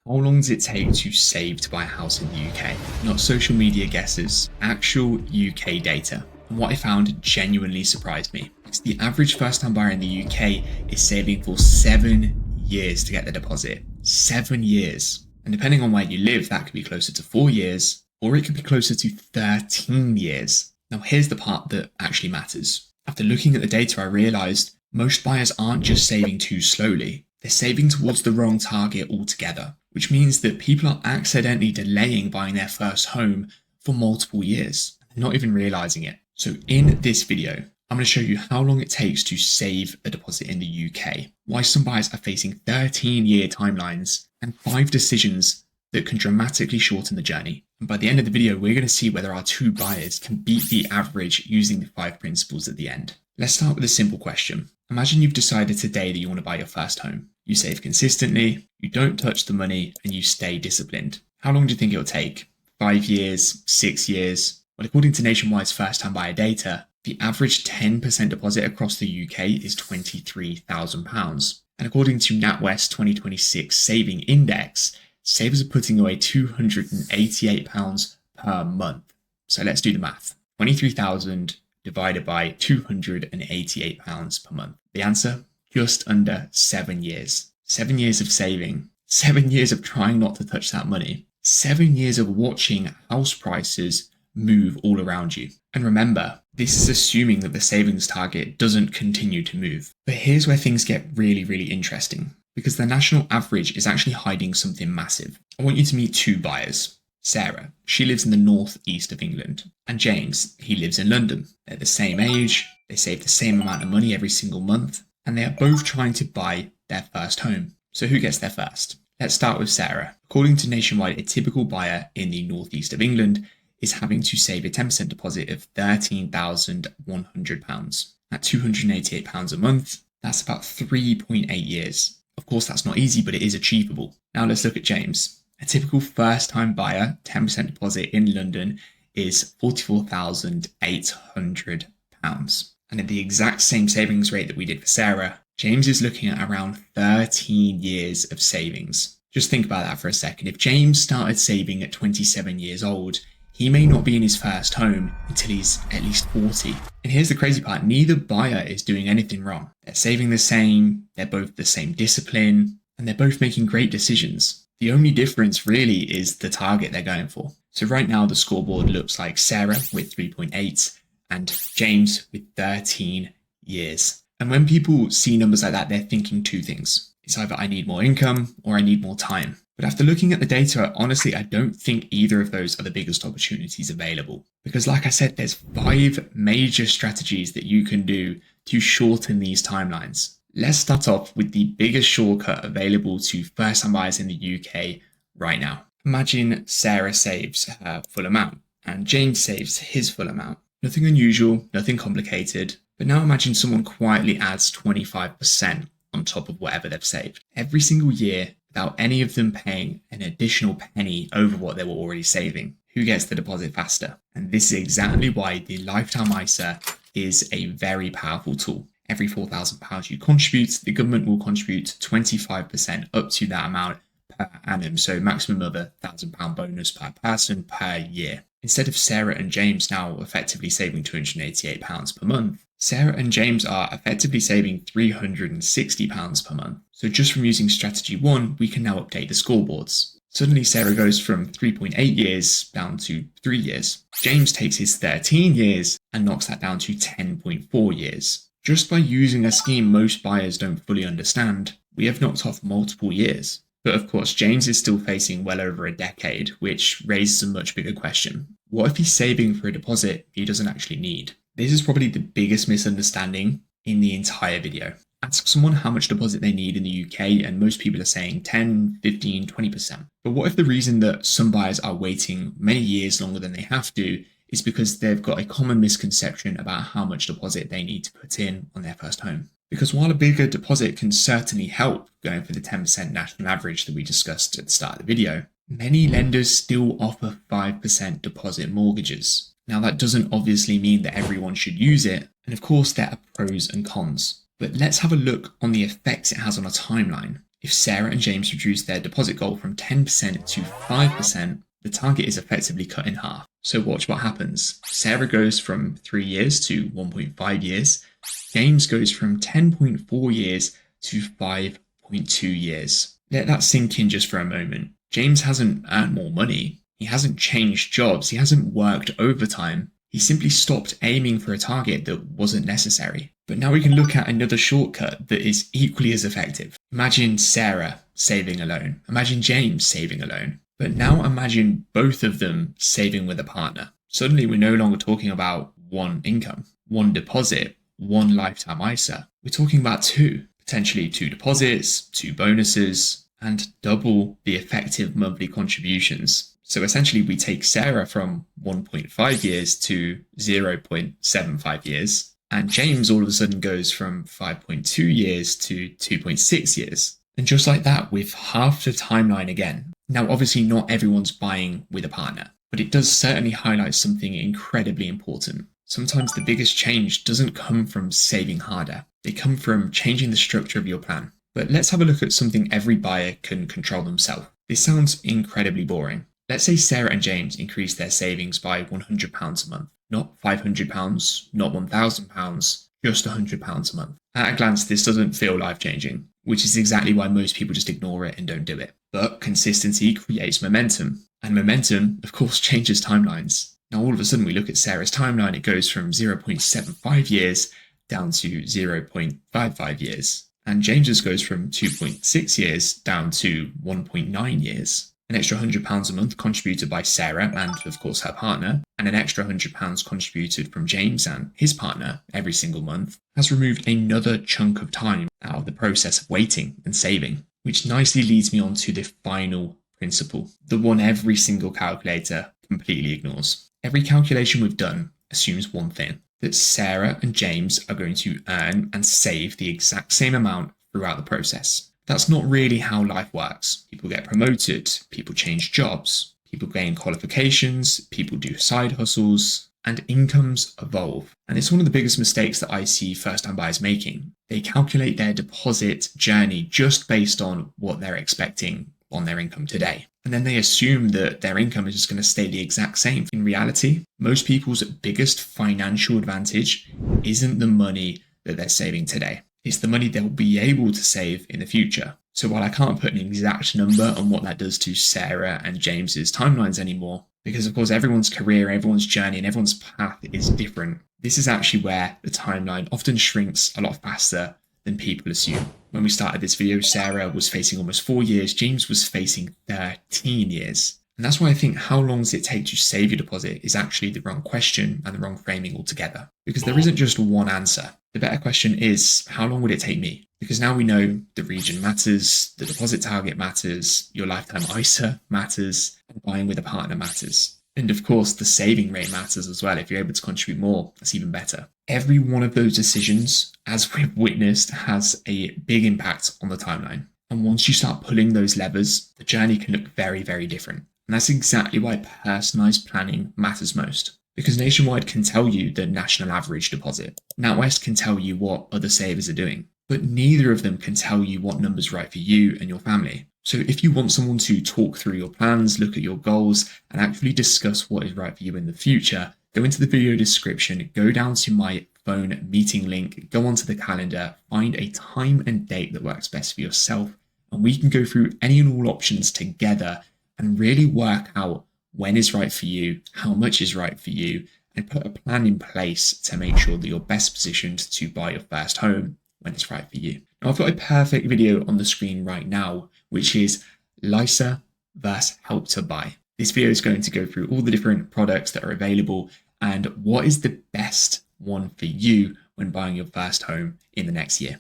How long does it take to save to buy a house in the UK? Not social media guesses, actual UK data. And what I found genuinely surprised me. Because the average first-time buyer in the UK is saving for 7 years to get the deposit. 7 years. And depending on where you live, that could be closer to 4 years, or it could be closer to 13 years. Now here's the part that actually matters. After looking at the data, I realised most buyers aren't just saving too slowly. They're saving towards the wrong target altogether, which means that people are accidentally delaying buying their first home for multiple years, not even realizing it. So in this video, I'm going to show you how long it takes to save a deposit in the UK, why some buyers are facing 13-year timelines, and 5 decisions that can dramatically shorten the journey. And by the end of the video, we're going to see whether our 2 buyers can beat the average using the 5 principles at the end. Let's start with a simple question. Imagine you've decided today that you want to buy your first home. You save consistently, you don't touch the money, and you stay disciplined. How long do you think it'll take? 5 years? 6 years? Well, according to Nationwide's first-time buyer data, the average 10% deposit across the UK is £23,000. And according to NatWest 2026 Saving Index, savers are putting away £288 per month. So let's do the math. 23,000 divided by £288 per month. The answer? Just under 7 years. 7 years of saving. 7 years of trying not to touch that money. 7 years of watching house prices move all around you. And remember, this is assuming that the savings target doesn't continue to move. But here's where things get really, really interesting, because the national average is actually hiding something massive. I want you to meet 2 buyers. Sarah, she lives in the northeast of England, and James, he lives in London. They're the same age, they save the same amount of money every single month, and they are both trying to buy their first home. So who gets there first? Let's start with Sarah. According to Nationwide, a typical buyer in the northeast of England is having to save a 10% deposit of £13,100. At £288 a month, that's about 3.8 years. Of course, that's not easy, but it is achievable. Now let's look at James. A typical first-time buyer, 10% deposit in London, is £44,800. And at the exact same savings rate that we did for Sarah, James is looking at around 13 years of savings. Just think about that for a second. If James started saving at 27 years old, he may not be in his first home until he's at least 40. And here's the crazy part, neither buyer is doing anything wrong. They're saving the same, they're both the same discipline, and they're both making great decisions. The only difference really is the target they're going for. So right now the scoreboard looks like Sarah with 3.8 and James with 13 years. And when people see numbers like that, they're thinking 2 things. It's either I need more income or I need more time. But after looking at the data, honestly, I don't think either of those are the biggest opportunities available. Because like I said, there's 5 major strategies that you can do to shorten these timelines. Let's start off with the biggest shortcut available to first-time buyers in the UK right now. Imagine Sarah saves her full amount and James saves his full amount. Nothing unusual, nothing complicated. But now imagine someone quietly adds 25% on top of whatever they've saved every single year without any of them paying an additional penny over what they were already saving. Who gets the deposit faster? And this is exactly why the Lifetime ISA is a very powerful tool. Every £4,000 you contribute, the government will contribute 25% up to that amount per annum. So maximum of £1,000 bonus per person per year. Instead of Sarah and James now effectively saving £288 per month, Sarah and James are effectively saving £360 per month. So just from using strategy 1, we can now update the scoreboards. Suddenly Sarah goes from 3.8 years down to 3 years. James takes his 13 years and knocks that down to 10.4 years. Just by using a scheme most buyers don't fully understand, we have knocked off multiple years. But of course, James is still facing well over a decade, which raises a much bigger question. What if he's saving for a deposit he doesn't actually need? This is probably the biggest misunderstanding in the entire video. Ask someone how much deposit they need in the UK and most people are saying 10, 15, 20%. But what if the reason that some buyers are waiting many years longer than they have to is because they've got a common misconception about how much deposit they need to put in on their first home? Because while a bigger deposit can certainly help going for the 10% national average that we discussed at the start of the video, many lenders still offer 5% deposit mortgages. Now that doesn't obviously mean that everyone should use it, and of course there are pros and cons. But let's have a look on the effects it has on a timeline. If Sarah and James reduce their deposit goal from 10% to 5%, the target is effectively cut in half. So watch what happens. Sarah goes from 3 years to 1.5 years. James goes from 10.4 years to 5.2 years. Let that sink in just for a moment. James hasn't earned more money. He hasn't changed jobs. He hasn't worked overtime. He simply stopped aiming for a target that wasn't necessary. But now we can look at another shortcut that is equally as effective. Imagine Sarah saving alone. Imagine James saving alone. But now imagine both of them saving with a partner. Suddenly we're no longer talking about one income, one deposit, one lifetime ISA. We're talking about two, potentially 2 deposits, 2 bonuses, and double the effective monthly contributions. So essentially we take Sarah from 1.5 years to 0.75 years, and James all of a sudden goes from 5.2 years to 2.6 years. And just like that, we've halved the timeline again. Now, obviously not everyone's buying with a partner, but it does certainly highlight something incredibly important. Sometimes the biggest change doesn't come from saving harder. They come from changing the structure of your plan. But let's have a look at something every buyer can control themselves. This sounds incredibly boring. Let's say Sarah and James increase their savings by £100 a month. Not £500, not £1,000, just £100 a month. At a glance, this doesn't feel life-changing, which is exactly why most people just ignore it and don't do it. But consistency creates momentum, and momentum, of course, changes timelines. Now, all of a sudden, we look at Sarah's timeline, it goes from 0.75 years down to 0.55 years. And James's goes from 2.6 years down to 1.9 years. An extra £100 a month contributed by Sarah and, of course, her partner, and an extra £100 contributed from James and his partner every single month has removed another chunk of time out of the process of waiting and saving, which nicely leads me on to the final principle, the one every single calculator completely ignores. Every calculation we've done assumes one thing, that Sarah and James are going to earn and save the exact same amount throughout the process. That's not really how life works. People get promoted, people change jobs, people gain qualifications, people do side hustles, and incomes evolve. And it's one of the biggest mistakes that I see first-time buyers making. They calculate their deposit journey just based on what they're expecting on their income today. And then they assume that their income is just going to stay the exact same. In reality, most people's biggest financial advantage isn't the money that they're saving today. It's the money they'll be able to save in the future. So while I can't put an exact number on what that does to Sarah and James's timelines anymore, because of course everyone's career, everyone's journey, and everyone's path is different, this is actually where the timeline often shrinks a lot faster than people assume. When we started this video, Sarah was facing almost 4 years, James was facing 13 years. And that's why I think how long does it take to save your deposit is actually the wrong question and the wrong framing altogether. Because there isn't just one answer. The better question is, how long would it take me? Because now we know the region matters, the deposit target matters, your lifetime ISA matters, and buying with a partner matters. And of course, the saving rate matters as well. If you're able to contribute more, that's even better. Every one of those decisions, as we've witnessed, has a big impact on the timeline. And once you start pulling those levers, the journey can look very, very different. And that's exactly why personalized planning matters most. Because Nationwide can tell you the national average deposit. NatWest can tell you what other savers are doing. But neither of them can tell you what number's right for you and your family. So if you want someone to talk through your plans, look at your goals, and actually discuss what is right for you in the future, go into the video description, go down to my phone meeting link, go onto the calendar, find a time and date that works best for yourself, and we can go through any and all options together and really work out when is right for you, how much is right for you, and put a plan in place to make sure that you're best positioned to buy your first home when it's right for you. Now, I've got a perfect video on the screen right now, which is LISA versus Help to Buy. This video is going to go through all the different products that are available and what is the best one for you when buying your first home in the next year.